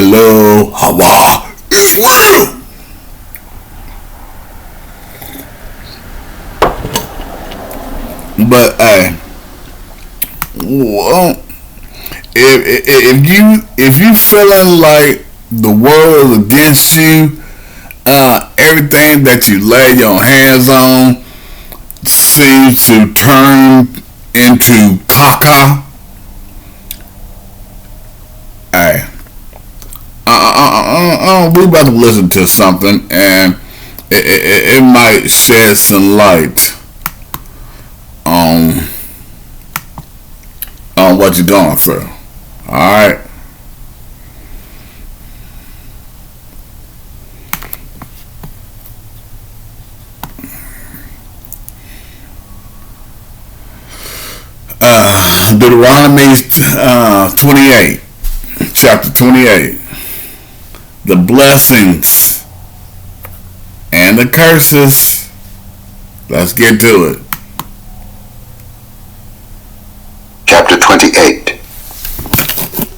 Hello, Hawah is real. But hey, well, if you feeling like the world is against you, everything that you lay your hands on seems to turn into caca. Hey, we about to listen to something, and it might shed some light on what you're going through. All right. Deuteronomy 28, chapter 28. The blessings and the curses. Let's get to it. Chapter 28.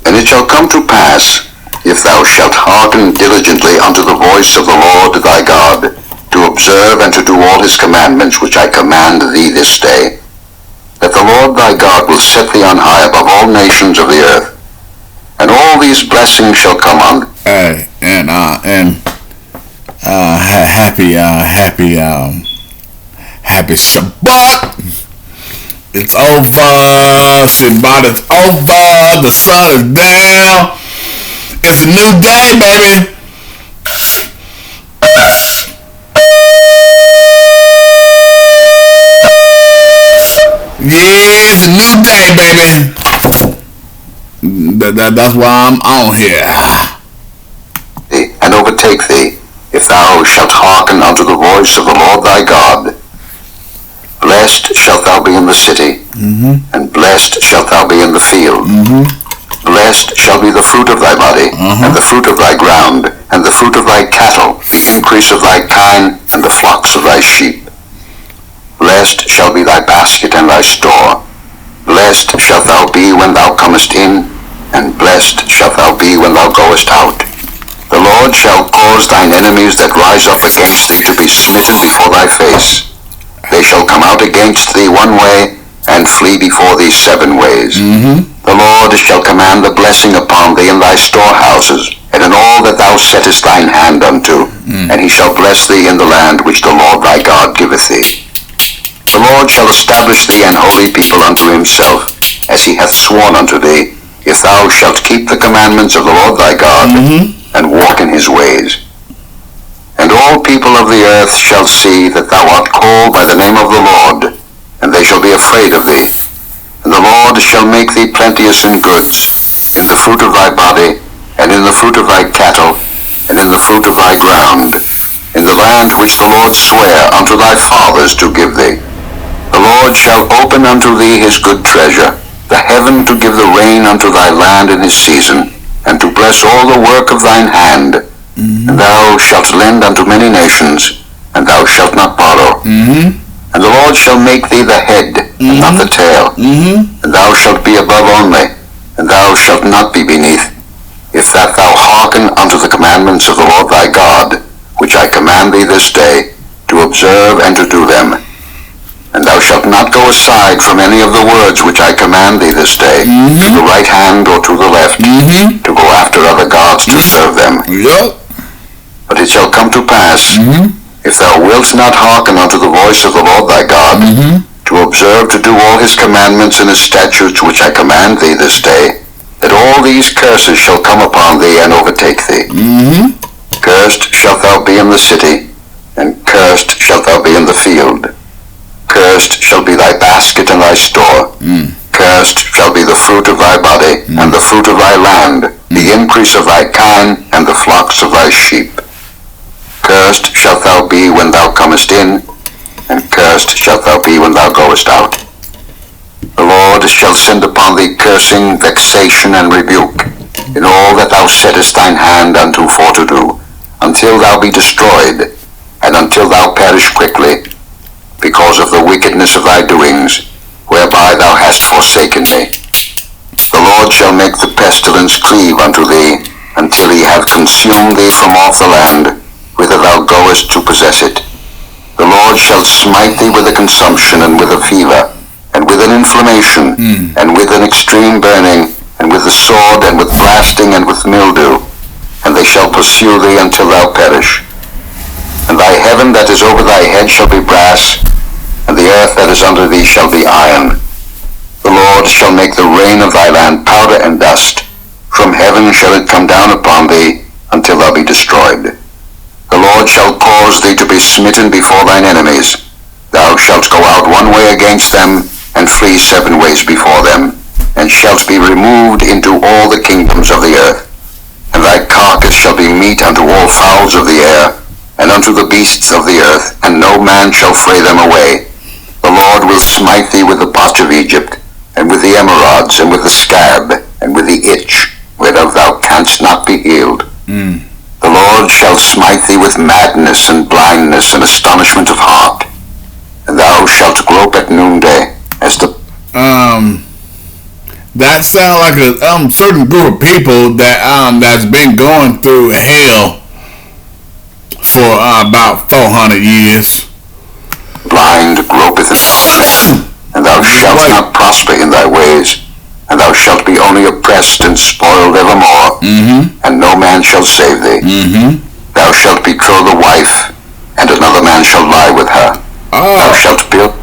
And it shall come to pass, if thou shalt hearken diligently unto the voice of the Lord thy God, to observe and to do all his commandments which I command thee this day, that the Lord thy God will set thee on high above all nations of the earth, and all these blessings shall come on. Hey, and happy Shabbat. It's over. Shabbat is over. The sun is down. It's a new day, baby. Yeah, it's a new day, baby. That's why I'm on here. And overtake thee, if thou shalt hearken unto the voice of the Lord thy God. Blessed shalt thou be in the city, and blessed shalt thou be in the field. Blessed shall be the fruit of thy body, and the fruit of thy ground, and the fruit of thy cattle, the increase of thy kine, and the flocks of thy sheep. Blessed shall be thy basket and thy store. Blessed shalt thou be when thou comest in, and blessed shalt thou be when thou goest out. The Lord shall cause thine enemies that rise up against thee to be smitten before thy face. They shall come out against thee one way, and flee before thee 7 ways. The Lord shall command the blessing upon thee in thy storehouses, and in all that thou settest thine hand unto, and he shall bless thee in the land which the Lord thy God giveth thee. The Lord shall establish thee an holy people unto himself, as he hath sworn unto thee, if thou shalt keep the commandments of the Lord thy God, and walk in his ways. And all people of the earth shall see that thou art called by the name of the Lord, and they shall be afraid of thee. And the Lord shall make thee plenteous in goods, in the fruit of thy body, and in the fruit of thy cattle, and in the fruit of thy ground, in the land which the Lord sware unto thy fathers to give thee. The Lord shall open unto thee his good treasure, the heaven to give the rain unto thy land in his season, and to bless all the work of thine hand. And thou shalt lend unto many nations, and thou shalt not borrow. And the Lord shall make thee the head, and not the tail. And thou shalt be above only, and thou shalt not be beneath, if that thou hearken unto the commandments of the Lord thy God, which I command thee this day, to observe and to do them. And thou shalt not go aside from any of the words which I command thee this day, to the right hand or to the left, to go after other gods to serve them. But it shall come to pass, if thou wilt not hearken unto the voice of the Lord thy God, to observe to do all his commandments and his statutes which I command thee this day, that all these curses shall come upon thee and overtake thee. Cursed shalt thou be in the city, and cursed shalt thou be in the field. Cursed shall be thy basket and thy store. Cursed shall be the fruit of thy body, and the fruit of thy land, the increase of thy kine, and the flocks of thy sheep. Cursed shalt thou be when thou comest in, and cursed shalt thou be when thou goest out. The Lord shall send upon thee cursing, vexation, and rebuke, in all that thou settest thine hand unto for to do, until thou be destroyed, and until thou perish quickly, because of the wickedness of thy doings, whereby thou hast forsaken me. The Lord shall make the pestilence cleave unto thee, until he have consumed thee from off the land, whither thou goest to possess it. The Lord shall smite thee with a consumption, and with a fever, and with an inflammation, and with an extreme burning, and with the sword, and with blasting, and with mildew, and they shall pursue thee until thou perish. And thy heaven that is over thy head shall be brass, and the earth that is under thee shall be iron. The Lord shall make the rain of thy land powder and dust. From heaven shall it come down upon thee, until thou be destroyed. The Lord shall cause thee to be smitten before thine enemies. Thou shalt go out one way against them, and flee 7 ways before them, and shalt be removed into all the kingdoms of the earth. And thy carcass shall be meat unto all fowls of the air, and unto the beasts of the earth, and no man shall fray them away. The Lord will smite thee with the potch of Egypt, and with the emerods, and with the scab, and with the itch, whereof thou canst not be healed. The Lord shall smite thee with madness, and blindness, and astonishment of heart. And thou shalt grope at noonday, as the... That sound like a certain group of people that's been going through hell for about 400 years. Blind gropeth in darkness, and thou shalt not prosper in thy ways, and thou shalt be only oppressed and spoiled evermore, and no man shall save thee. Thou shalt betroth a wife, and another man shall lie with her. Thou shalt build...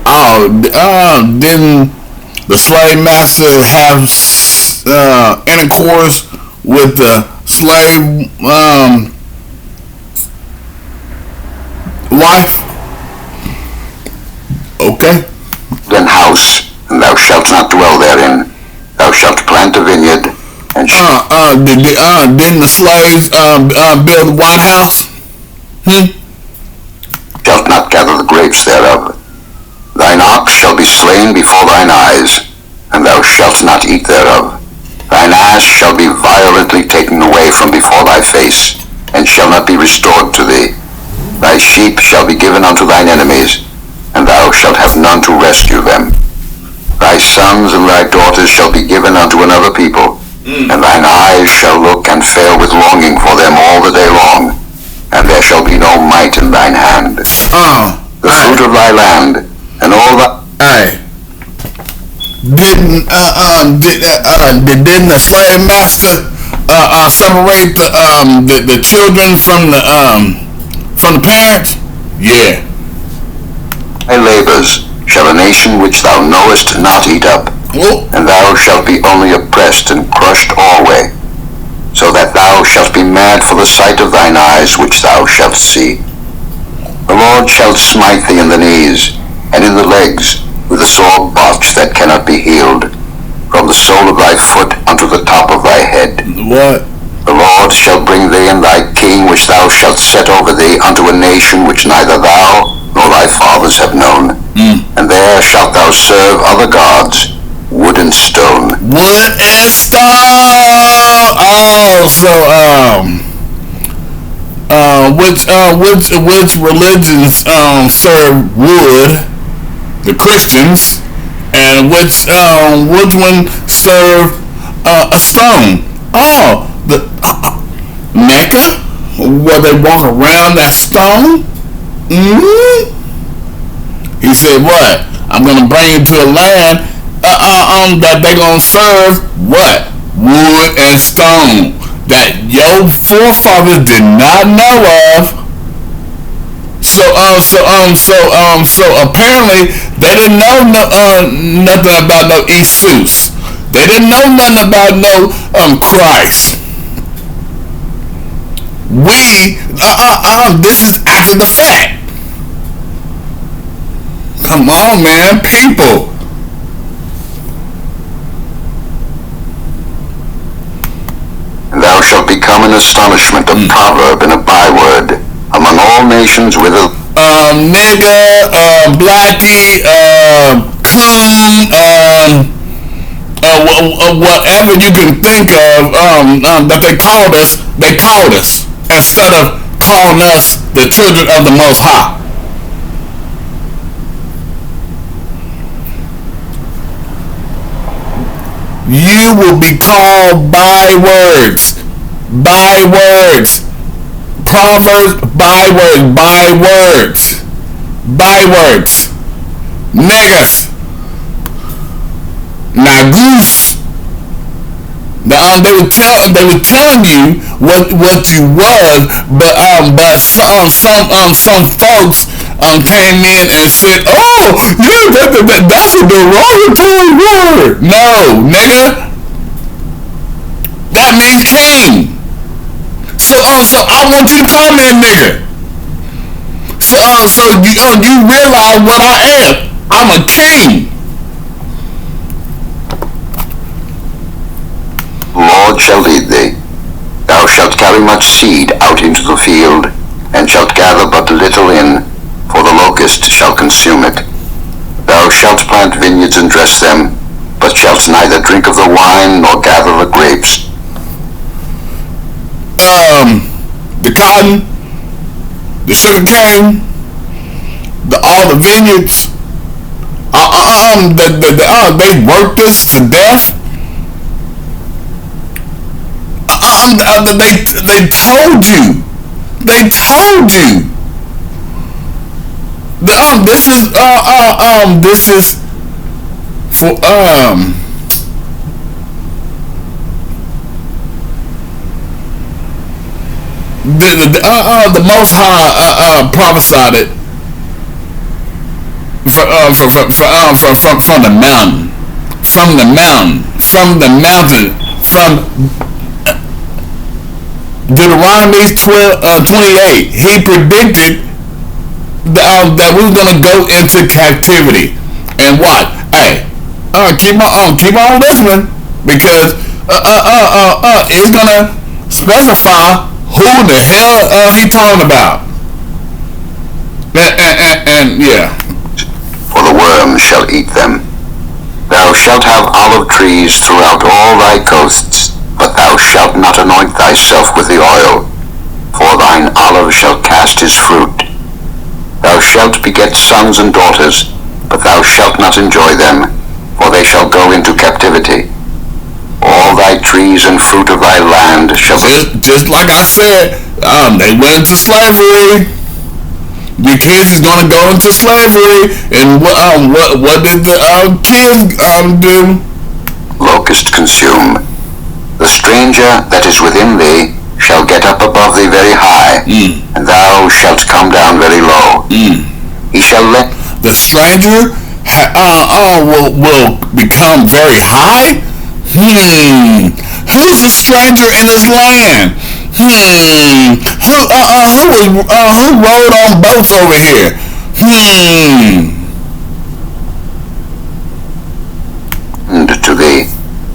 Didn't the slave master have intercourse with the slave wife? Okay. An house, and thou shalt not dwell therein. Thou shalt plant a vineyard, and didn't the slaves build the White House? Shalt not gather the grapes thereof. Thine ox shall be slain before thine eyes, and thou shalt not eat thereof. Thine ass shall be violently taken away from before thy face, and shall not be restored to thee. Thy sheep shall be given unto thine enemies, and thou shalt have none to rescue them. Thy sons and thy daughters shall be given unto another people, and thine eyes shall look and fail with longing for them all the day long, and there shall be no might in thine hand. The fruit of thy land, and all thy... Didn't the slave master separate the children from the parents? Yeah. Thy labors shall a nation which thou knowest not eat up, and thou shalt be only oppressed and crushed alway, so that thou shalt be mad for the sight of thine eyes which thou shalt see. The Lord shall smite thee in the knees, and in the legs, with a sore botch that cannot be healed, from the sole of thy foot unto the top of thy head. What? The Lord shall bring thee and thy king which thou shalt set over thee unto a nation which neither thou nor thy fathers have known. And there shalt thou serve other gods, wood and stone. Wood and stone! Oh, so, which religions serve wood? The Christians. And which one serve a stone? Oh, the Mecca, where they walk around that stone. He said, "What? I'm gonna bring you to a land that they gonna serve what? Wood and stone that your forefathers did not know of." So apparently they didn't know nothing about no Jesus. They didn't know nothing about no Christ. This is after the fact. Come on, man, people. And thou shalt become an astonishment, a proverb, and a byword among all nations whither nigga, blackie, coon, whatever you can think of that they called us instead of calling us the children of the Most High. You will be called by words. Bywords. Proverbs, bywords. Bywords. Niggas. Now goose. They were telling you what you was, but some folks came in and said, oh yeah, that's a derogatory word. No, nigga, that means king. So I want you to call me a nigga. So you realize what I am. I'm a king. The Lord shall lead thee. Thou shalt carry much seed out into the field, and shalt gather but little in, for the locust shall consume it. Thou shalt plant vineyards and dress them, but shalt neither drink of the wine nor gather the grapes. The cotton, the sugar cane, all the vineyards, they worked us to death. They told you. They told you. This is for the Most High prophesied it from the mountain, from the mountain, from Deuteronomy 28. He predicted that we were gonna go into captivity, and what? Hey, keep on listening, because it's gonna specify who the hell he talking about. And yeah. For the worm shall eat them. Thou shalt have olive trees throughout all thy coasts, but thou shalt not anoint thyself with the oil, for thine olive shall cast his fruit. Thou shalt beget sons and daughters, but thou shalt not enjoy them, for they shall go into captivity. All thy trees and fruit of thy land shall be... Just like I said, they went into slavery. Your kids is gonna go into slavery, and what did the kids do? Locust consume. The stranger that is within thee shall get up above thee very high, and thou shalt come down very low. He shall let the stranger will become very high. Who's the stranger in his land? Who rode on boats over here? To thee,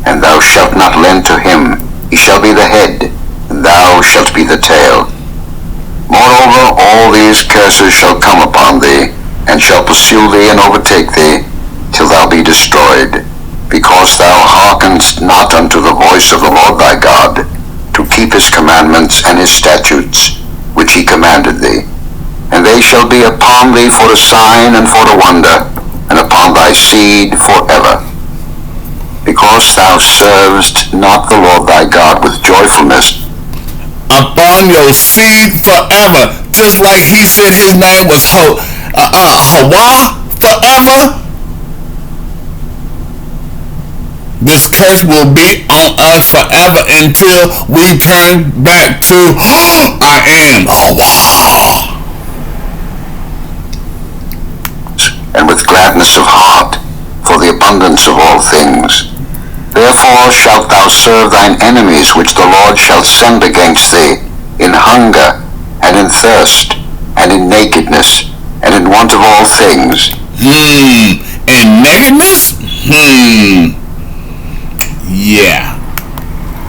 and thou shalt not lend to him. He shall be the head, and thou shalt be the tail. Moreover, all these curses shall come upon thee, and shall pursue thee and overtake thee, till thou be destroyed, because thou hearkenest not unto the voice of the Lord thy God, to keep his commandments and his statutes, which he commanded thee. And they shall be upon thee for a sign and for a wonder, and upon thy seed forever. Because thou servest not the Lord thy God with joyfulness. Upon your seed forever. Just like he said his name was Hawah forever. This curse will be on us forever until we turn back to I am Hawah. And with gladness of heart, for the abundance of all things. Therefore shalt thou serve thine enemies which the Lord shall send against thee, in hunger, and in thirst, and in nakedness, and in want of all things. In nakedness? Yeah.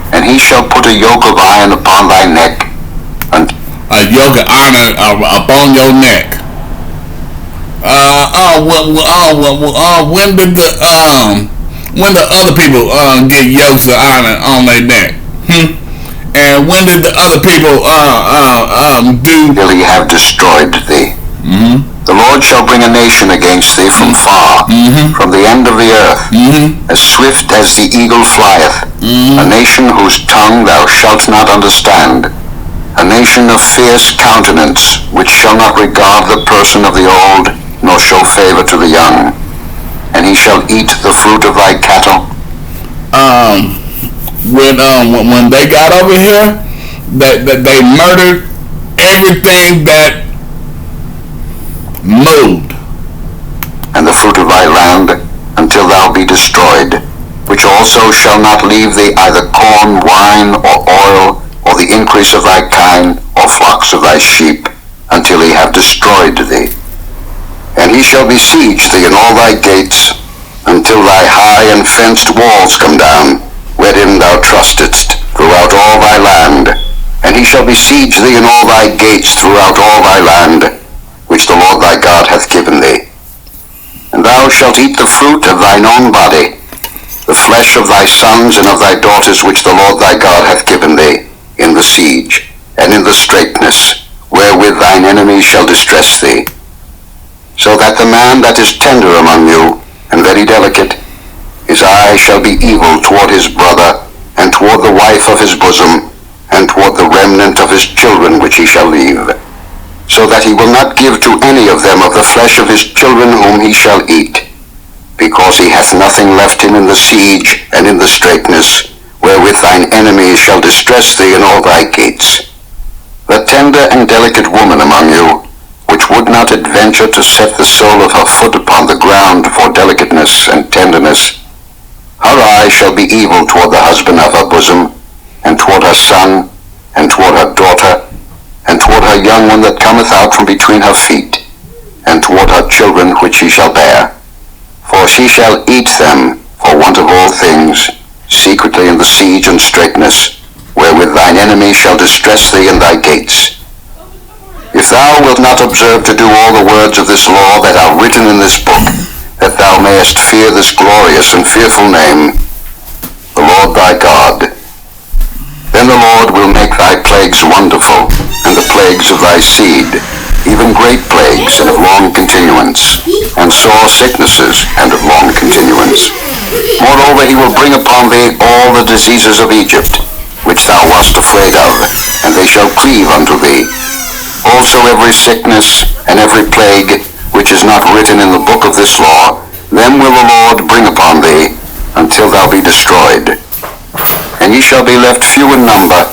And he shall put a yoke of iron upon thy neck. A yoke of iron upon your neck. When the other people get yokes of iron on their neck? And when did the other people do? Till he have destroyed thee. The Lord shall bring a nation against thee from far, from the end of the earth, as swift as the eagle flieth, a nation whose tongue thou shalt not understand, a nation of fierce countenance, which shall not regard the person of the old, nor show favor to the young. And he shall eat the fruit of thy cattle. When they got over here, they murdered everything that moved. And the fruit of thy land, until thou be destroyed, which also shall not leave thee either corn, wine, or oil, or the increase of thy kine, or flocks of thy sheep, until he have destroyed thee. And he shall besiege thee in all thy gates, until thy high and fenced walls come down, wherein thou trustedst, throughout all thy land. And he shall besiege thee in all thy gates throughout all thy land, which the Lord thy God hath given thee. And thou shalt eat the fruit of thine own body, the flesh of thy sons and of thy daughters which the Lord thy God hath given thee, in the siege, and in the straitness, wherewith thine enemies shall distress thee. So that the man that is tender among you, and very delicate, his eye shall be evil toward his brother, and toward the wife of his bosom, and toward the remnant of his children which he shall leave, so that he will not give to any of them of the flesh of his children whom he shall eat, because he hath nothing left him in the siege and in the straitness, wherewith thine enemies shall distress thee in all thy gates. The tender and delicate woman among you, which would not adventure to set the sole of her foot upon the ground for delicateness and tenderness, her eye shall be evil toward the husband of her bosom, and toward her son, and toward her daughter, and toward her young one that cometh out from between her feet, and toward her children which she shall bear. For she shall eat them for want of all things, secretly in the siege and straitness, wherewith thine enemies shall distress thee in thy gates. If thou wilt not observe to do all the words of this law that are written in this book, that thou mayest fear this glorious and fearful name, the Lord thy God, then the Lord will make thy plagues wonderful, and the plagues of thy seed, even great plagues and of long continuance, and sore sicknesses and of long continuance. Moreover, he will bring upon thee all the diseases of Egypt, which thou wast afraid of, and they shall cleave unto thee. Also every sickness and every plague, which is not written in the book of this law, them will the Lord bring upon thee, until thou be destroyed. And ye shall be left few in number,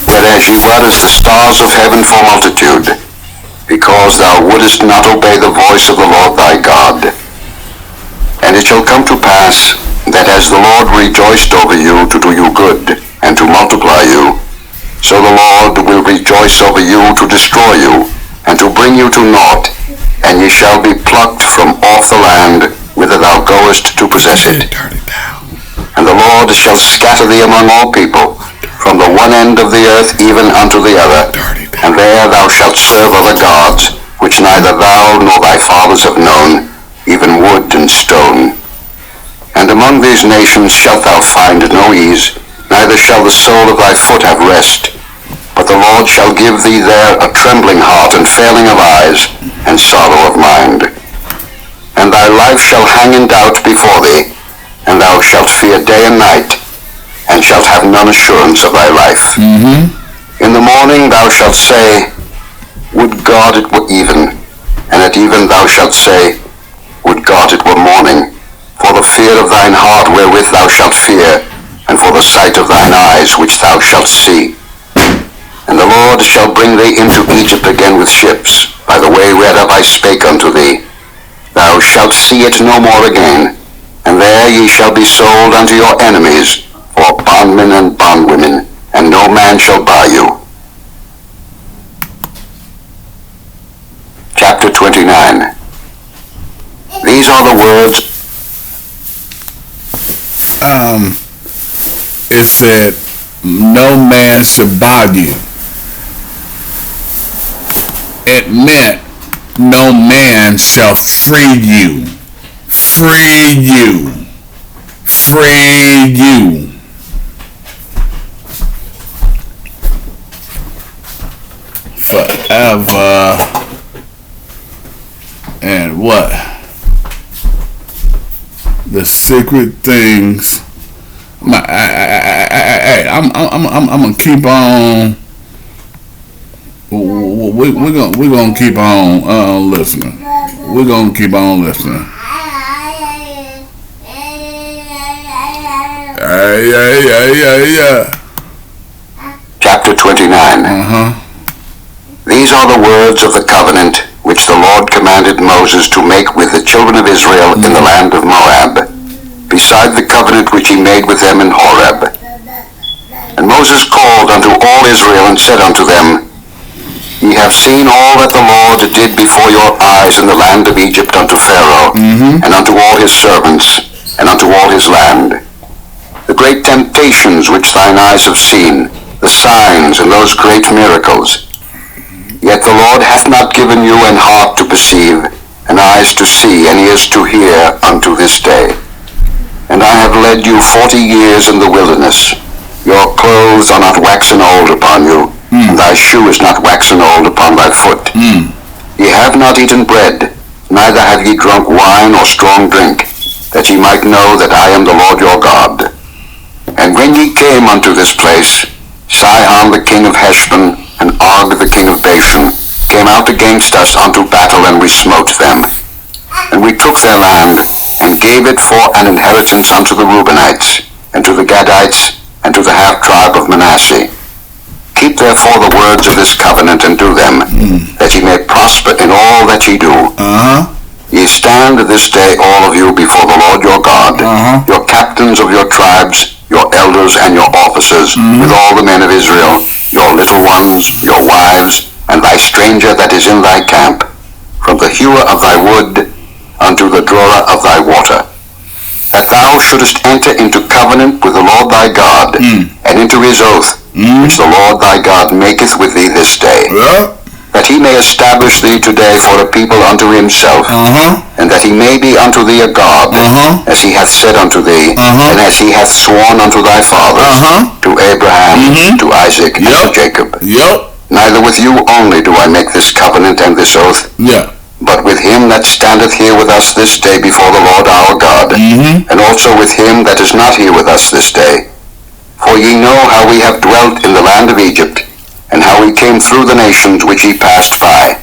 whereas ye were as the stars of heaven for multitude, because thou wouldest not obey the voice of the Lord thy God. And it shall come to pass, that as the Lord rejoiced over you to do you good, and to multiply you, so the Lord will rejoice over you to destroy you, and to bring you to naught, and ye shall be plucked from off the land whither thou goest to possess it. And the Lord shall scatter thee among all people, from the one end of the earth even unto the other, and there thou shalt serve other gods, which neither thou nor thy fathers have known, even wood and stone. And among these nations shalt thou find no ease, neither shall the sole of thy foot have rest. But the Lord shall give thee there a trembling heart and failing of eyes, and sorrow of mind. And thy life shall hang in doubt before thee, and thou shalt fear day and night, and shalt have none assurance of thy life. In the morning thou shalt say, Would God it were even, and at even thou shalt say, Would God it were morning, for the fear of thine heart wherewith thou shalt fear, and for the sight of thine eyes which thou shalt see. And the Lord shall bring thee into Egypt again with ships, by the way whereof I spake unto thee. Thou shalt see it no more again, and there ye shall be sold unto your enemies, for bondmen and bondwomen, and no man shall buy you. Chapter 29. These are the words. It said, no man should buy you. It meant no man shall free you. Free you. Free you. Forever. what? The secret things. I'm gonna keep on. We're gonna keep on listening. We're gonna keep on listening. Yeah. Chapter 29. These are the words of the covenant which the Lord commanded Moses to make with the children of Israel in the land of Moab, beside the covenant which he made with them in Horeb. And Moses called unto all Israel and said unto them, Ye have seen all that the Lord did before your eyes in the land of Egypt unto Pharaoh, and unto all his servants, and unto all his land. The great temptations which thine eyes have seen, the signs and those great miracles. Yet the Lord hath not given you an heart to perceive, and eyes to see, and ears to hear unto this day. And I have led you 40 years in the wilderness. Your clothes are not waxen old upon you, and thy shoe is not waxen old upon thy foot. Ye have not eaten bread, neither have ye drunk wine or strong drink, that ye might know that I am the Lord your God. And when ye came unto this place, Sihon the king of Heshbon, and Og the king of Bashan, came out against us unto battle, and we smote them. And we took their land, and gave it for an inheritance unto the Reubenites, and to the Gadites, and to the half-tribe of Manasseh. Keep therefore the words of this covenant, and do them, that ye may prosper in all that ye do. Ye stand this day all of you before the Lord your God, your captains of your tribes, your elders and your officers, with all the men of Israel, your little ones, your wives, and thy stranger that is in thy camp, from the hewer of thy wood unto the drawer of thy water, that thou shouldest enter into covenant with the Lord thy God, and into his oath, which the Lord thy God maketh with thee this day, that he may establish thee today for a people unto himself, and that he may be unto thee a God, as he hath said unto thee, and as he hath sworn unto thy fathers, to Abraham, to Isaac, and to Jacob. Neither with you only do I make this covenant and this oath, but with him that standeth here with us this day before the Lord our God, and also with him that is not here with us this day. For ye know how we have dwelt in the land of Egypt, and how we came through the nations which ye passed by.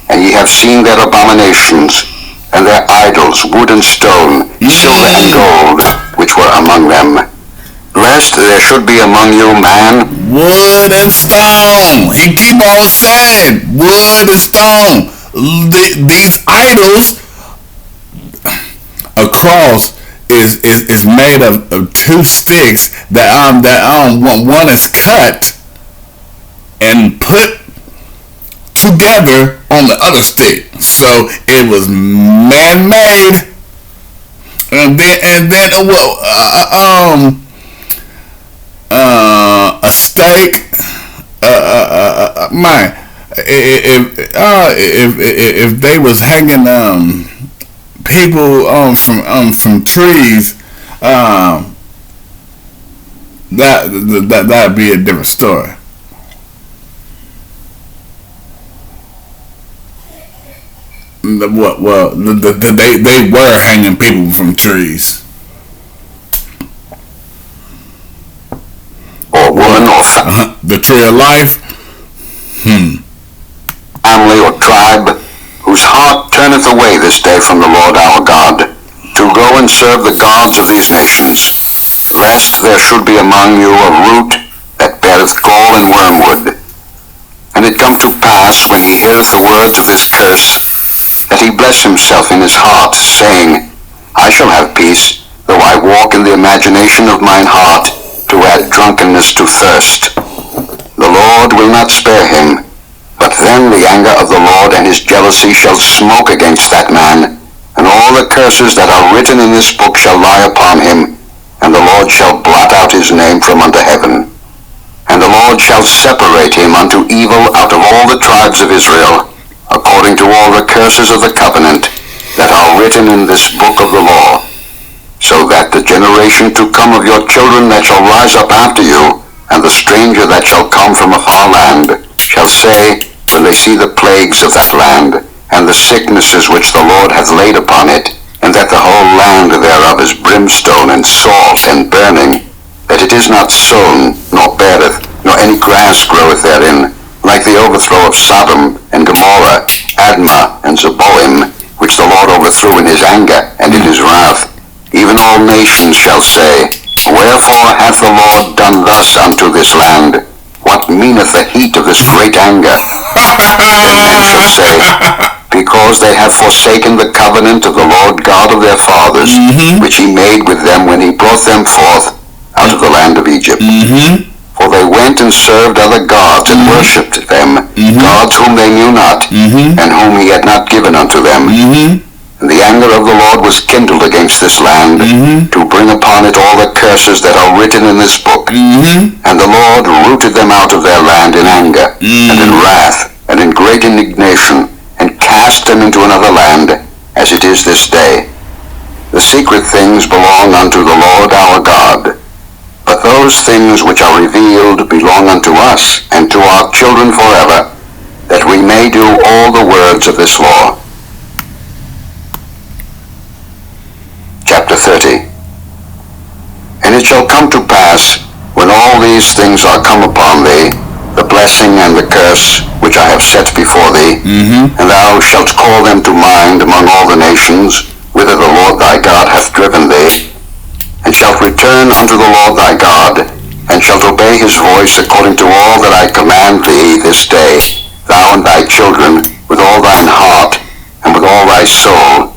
And ye have seen their abominations, and their idols, wood and stone, silver and gold, which were among them. Lest there should be among you man, wood and stone. He keep on saying wood and stone. These idols, a cross is made of 2 sticks that one is cut and put together on the other stick. So it was man-made, and then a stake. If they was hanging people from trees, that'd be a different story. They were hanging people from trees. or woman or the tree of life. Family or tribe, whose heart turneth away this day from the Lord our God, to go and serve the gods of these nations, lest there should be among you a root that beareth gall and wormwood. And it come to pass, when he heareth the words of this curse, that he bless himself in his heart, saying, I shall have peace, though I walk in the imagination of mine heart, to add drunkenness to thirst. The Lord will not spare him, but then the anger of the Lord and his jealousy shall smoke against that man, and all the curses that are written in this book shall lie upon him, and the Lord shall blot out his name from under heaven. And the Lord shall separate him unto evil out of all the tribes of Israel, according to all the curses of the covenant that are written in this book of the law, so that the generation to come of your children that shall rise up after you, and the stranger that shall come from a far land, shall say, when they see the plagues of that land, and the sicknesses which the Lord hath laid upon it, and that the whole land thereof is brimstone and salt and burning, that it is not sown, nor beareth, nor any grass groweth therein, like the overthrow of Sodom and Gomorrah, Admah and Zeboim, which the Lord overthrew in his anger and in his wrath. Even all nations shall say, Wherefore hath the Lord done thus unto this land? What meaneth the heat of this great anger? Then men shall say, Because they have forsaken the covenant of the Lord God of their fathers, which he made with them when he brought them forth out of the land of Egypt. For they went and served other gods and worshipped them, gods whom they knew not, and whom he had not given unto them. And the anger of the Lord was kindled against this land, to bring upon it all the curses that are written in this book. And the Lord rooted them out of their land in anger, and in wrath, and in great indignation, and cast them into another land, as it is this day. The secret things belong unto the Lord our God, but those things which are revealed belong unto us and to our children forever, that we may do all the words of this law. Chapter 30. And it shall come to pass, when all these things are come upon thee, the blessing and the curse which I have set before thee, and thou shalt call them to mind among all the nations, whither the Lord thy God hath driven thee, and shalt return unto the Lord thy God, and shalt obey his voice according to all that I command thee this day, thou and thy children, with all thine heart, and with all thy soul,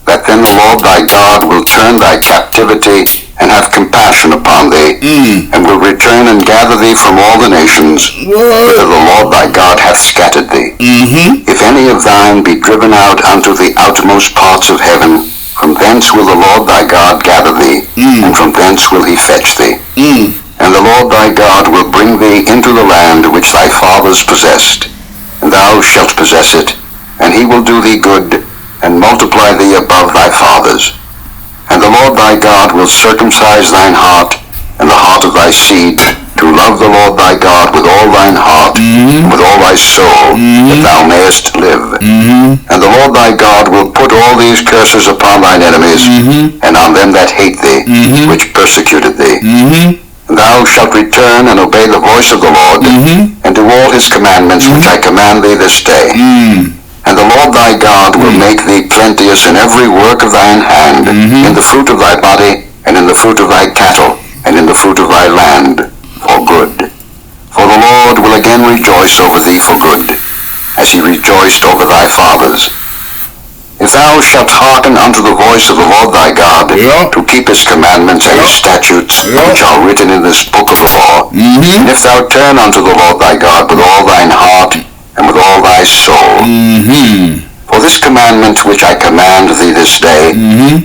that then the Lord thy God will turn thy captivity, and have compassion upon thee, and will return and gather thee from all the nations, whither the Lord thy God hath scattered thee. If any of thine be driven out unto the outmost parts of heaven, from thence will the Lord thy God gather thee, and from thence will he fetch thee. And the Lord thy God will bring thee into the land which thy fathers possessed, and thou shalt possess it, and he will do thee good, and multiply thee above thy fathers. And the Lord thy God will circumcise thine heart, and the heart of thy seed, to love the Lord thy God with all thine heart, and with all thy soul, that thou mayest live. And the Lord thy God will put all these curses upon thine enemies, and on them that hate thee, which persecuted thee. And thou shalt return and obey the voice of the Lord, and do all his commandments which I command thee this day. And the Lord thy God will make thee plenteous in every work of thine hand, in the fruit of thy body, and in the fruit of thy cattle, and in the fruit of thy land, for good. For the Lord will again rejoice over thee for good, as he rejoiced over thy fathers. If thou shalt hearken unto the voice of the Lord thy God, to keep his commandments and his statutes, which are written in this book of the law, and if thou turn unto the Lord thy God with all thine heart, and with all thy soul. For this commandment which I command thee this day,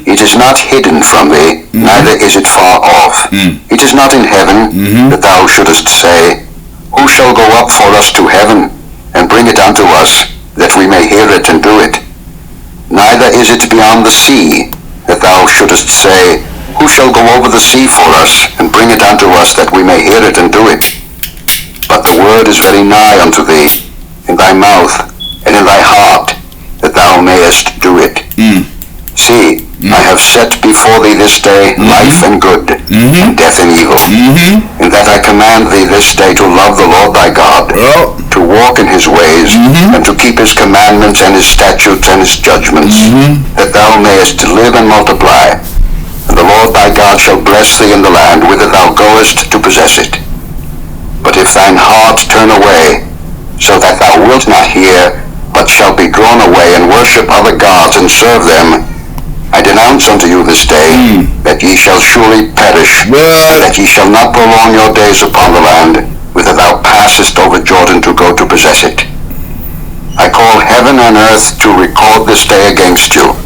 it is not hidden from thee, neither is it far off. It is not in heaven, that thou shouldest say, Who shall go up for us to heaven, and bring it unto us, that we may hear it and do it? Neither is it beyond the sea, that thou shouldest say, Who shall go over the sea for us, and bring it unto us, that we may hear it and do it? But the word is very nigh unto thee, in thy mouth, and in thy heart, that thou mayest do it. See, I have set before thee this day life and good, and death and evil. In that I command thee this day to love the Lord thy God, to walk in his ways, and to keep his commandments and his statutes and his judgments, that thou mayest live and multiply. And the Lord thy God shall bless thee in the land whither thou goest to possess it. But if thine heart turn away, so that thou wilt not hear, but shalt be drawn away and worship other gods and serve them, I denounce unto you this day that ye shall surely perish, and that ye shall not prolong your days upon the land, whither thou passest over Jordan to go to possess it. I call heaven and earth to record this day against you,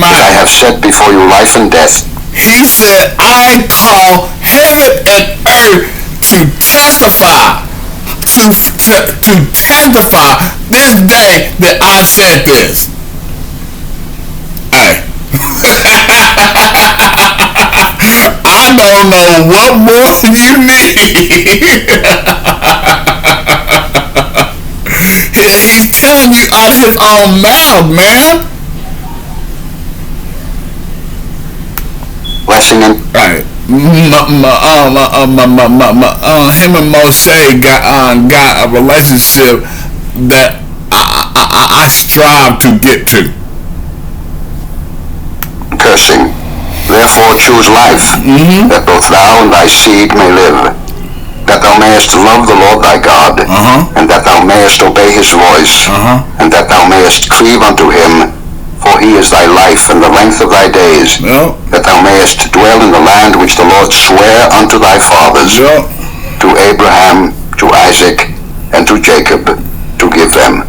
that I have set before you life and death. He said, I call heaven and earth to testify. To testify this day that I said this. Hey. I don't know what more you need. He's telling you out his own mouth, man. Blessing and Right. Him and Moshe got a relationship that I strive to get to. cursing. Therefore choose life, that both thou and thy seed may live, that thou mayest love the Lord thy God, and that thou mayest obey his voice, and that thou mayest cleave unto him, for he is thy life and the length of thy days, that thou mayest dwell in the land which the Lord sware unto thy fathers, to Abraham, to Isaac, and to Jacob, to give them.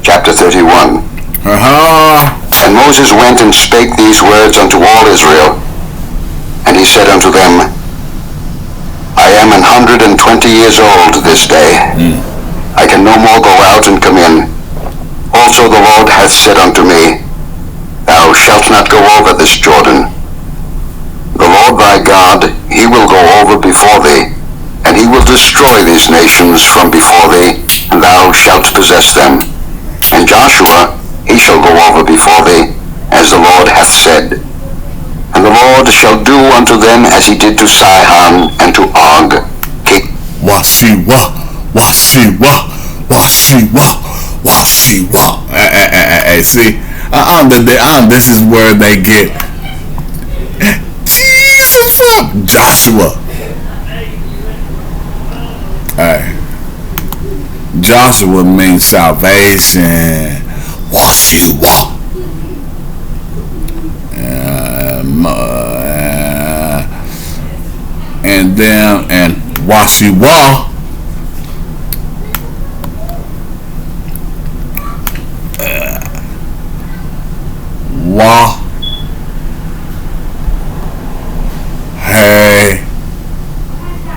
Chapter 31. And Moses went and spake these words unto all Israel, and he said unto them, I am 120 years old this day. I can no more go out and come in. Also the Lord hath said unto me, Thou shalt not go over this Jordan. The Lord thy God, he will go over before thee, and he will destroy these nations from before thee, and thou shalt possess them. And Joshua, he shall go over before thee, as the Lord hath said. And the Lord shall do unto them as he did to Sihon and to Og. See, this is where they get Jesus from Joshua. Joshua means salvation. And then Washiwa. Hey,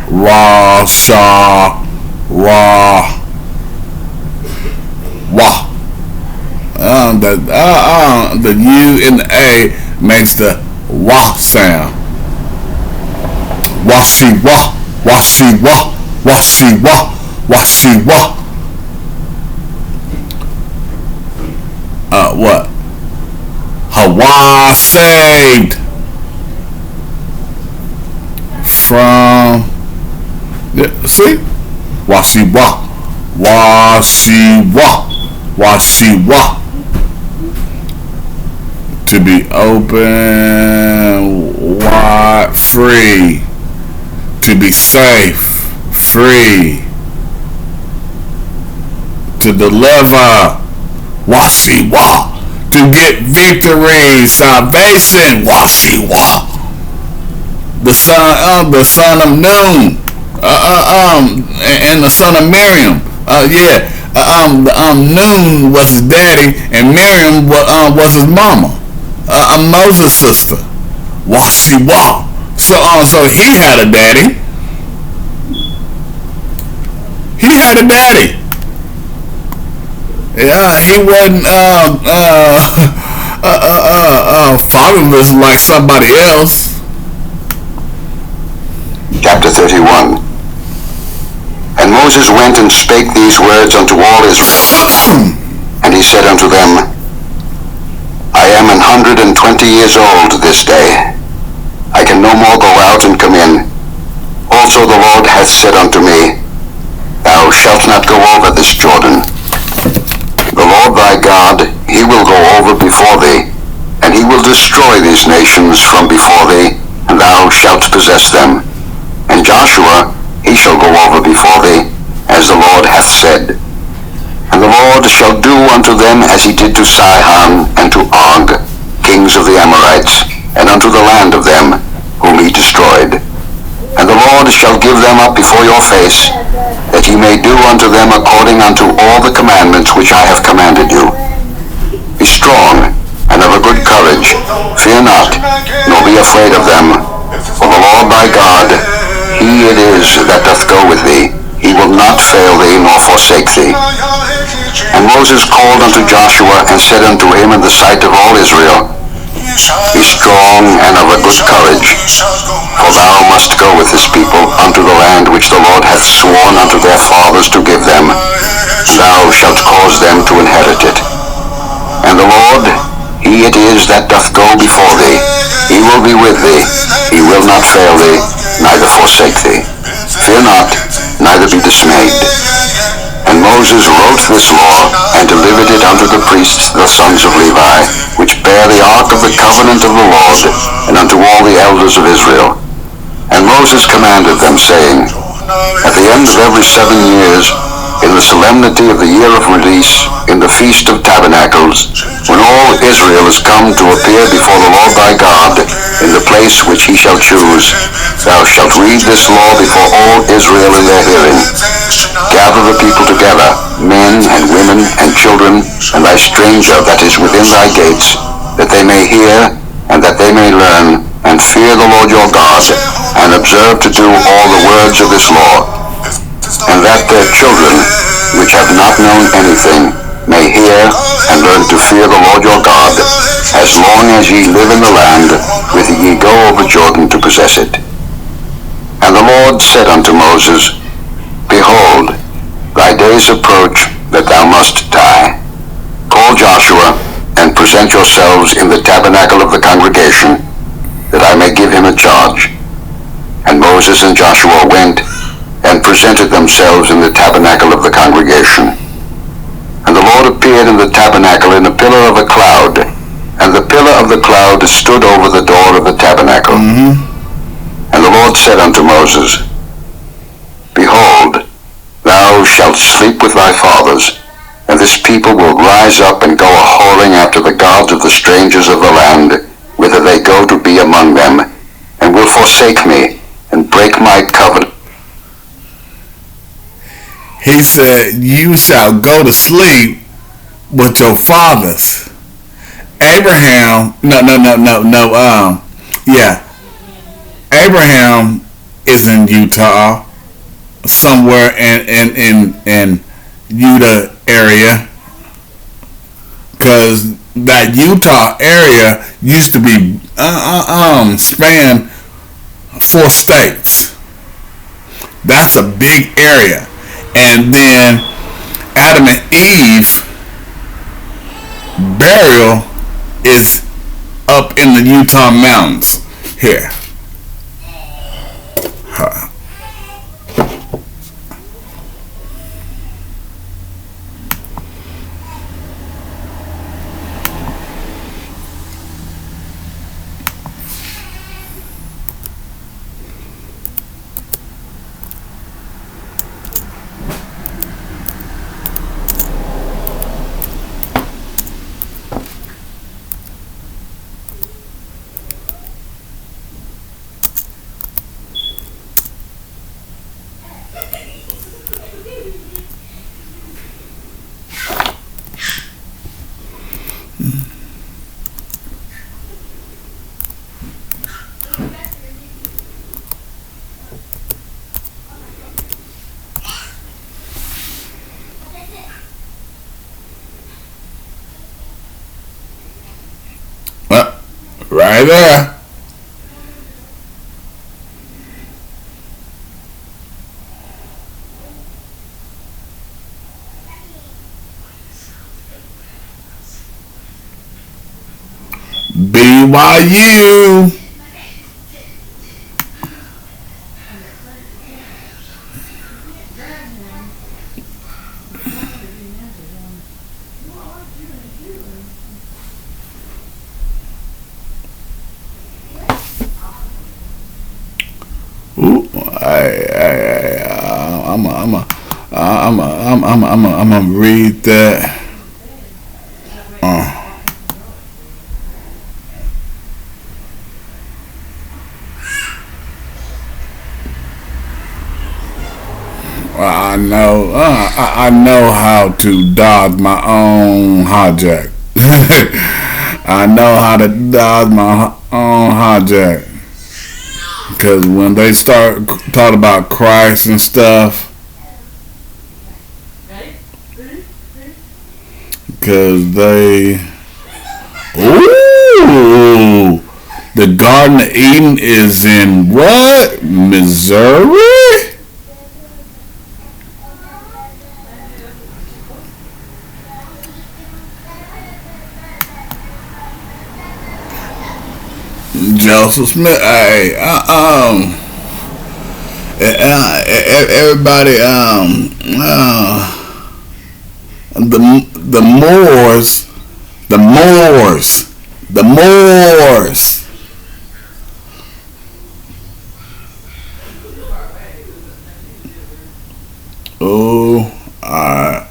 Ra, Sha, Ra, Wa. The U and the A makes the Wa sound. Washiwa, Washiwa, Washiwa, Washiwa. What? Hawah saved from, see? Washiwa, Washiwa, Washiwa. To be open, wide, free. To be safe, free. To deliver, Washiwa. To get victory, salvation, Washiwa. The son of Noon, and the son of Miriam. Noon was his daddy, and Miriam was his mama. Moses' sister. Washiwa. So he had a daddy. He had a daddy. He wasn't fatherless like somebody else. Chapter 31. And Moses went and spake these words unto all Israel. And he said unto them, I am 120 years old this day. I can no more go out and come in. Also the Lord hath said unto me, Thou shalt not go over this Jordan. The Lord thy God, he will go over before thee, and he will destroy these nations from before thee, and thou shalt possess them. And Joshua, he shall go over before thee, as the Lord hath said. And the Lord shall do unto them as he did to Sihon and to Og, kings of the Amorites, and unto the land of them, whom he destroyed. And the Lord shall give them up before your face, that ye may do unto them according unto all the commandments which I have commanded you. Be strong, and of a good courage. Fear not, nor be afraid of them. For the Lord thy God, he it is that doth go with thee. He will not fail thee, nor forsake thee. And Moses called unto Joshua, and said unto him in the sight of all Israel, Be strong and of a good courage, for For thou must go with this people unto the land which the Lord hath sworn unto their fathers to give them, and thou shalt cause them to inherit it. And the Lord, he it is that doth go before thee. He will be with thee. He will not fail thee, neither forsake thee. Fear not, neither be dismayed. And Moses wrote this law, and delivered it unto the priests, the sons of Levi, which bear the ark of the covenant of the Lord, and unto all the elders of Israel. And Moses commanded them, saying, At the end of every 7 years, in the solemnity of the year of release, in the Feast of Tabernacles, when all Israel is come to appear before the Lord thy God, in the place which he shall choose, thou shalt read this law before all Israel in their hearing. Gather the people together, men and women and children, and thy stranger that is within thy gates, that they may hear, and that they may learn, and fear the Lord your God, and observe to do all the words of this law, and that their children, which have not known anything, may hear and learn to fear the Lord your God, as long as ye live in the land, whither ye go over Jordan to possess it. And the Lord said unto Moses, Behold, thy days approach that thou must die. Call Joshua, and present yourselves in the tabernacle of the congregation, that I may give him a charge. And Moses and Joshua went, and presented themselves in the tabernacle of the congregation. And the Lord appeared in the tabernacle in a pillar of a cloud, and the pillar of the cloud stood over the door of the tabernacle. And the Lord said unto Moses, Behold, thou shalt sleep with thy fathers, and this people will rise up and go a-whoring after the gods of the strangers of the land, whither they go to be among them, and will forsake me, and break my covenant. He said, you shall go to sleep with your fathers. Abraham, Abraham is in Utah, somewhere in Utah area, because that Utah area used to be span 4 states. That's a big area. And then Adam and Eve burial is up in the Utah mountains here. Right there. BYU. Ooh, I'm gonna read that. I know how to dodge my own hijack. I know how to dodge my own hijack. Because when they start talking about Christ and stuff, because they, ooh, The Garden of Eden is in what? Missouri? Joseph Smith. Hey, everybody. The Moors. The Moors. The Moors. Oh, alright.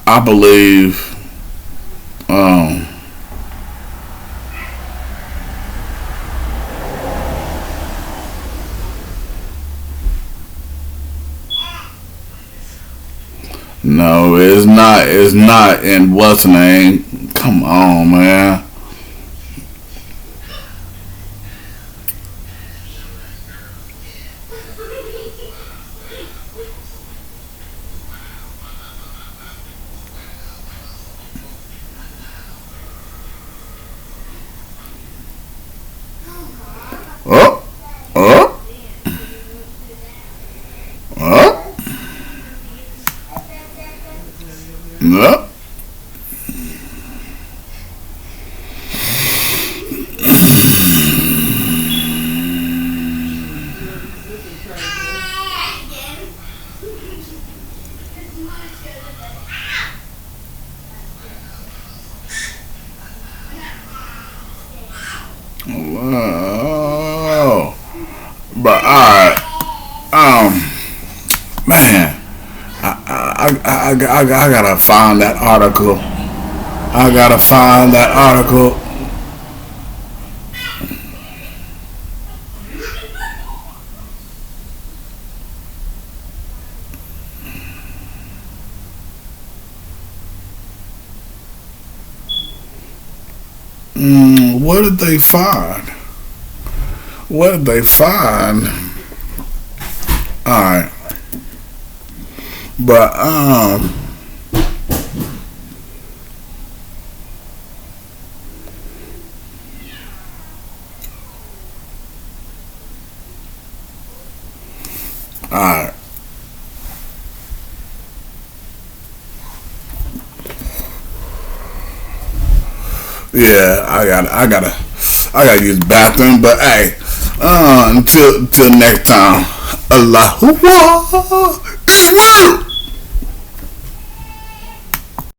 I believe, no, it's not. It's not in what's the name. Come on, man. Oh, oh, oh, no. Wow. But alright, man, I gotta find that article. I gotta find that article. What did they find? What did they find? Alright. But alright. Yeah, I gotta use the bathroom. But hey, until next time, Allahu Akbar.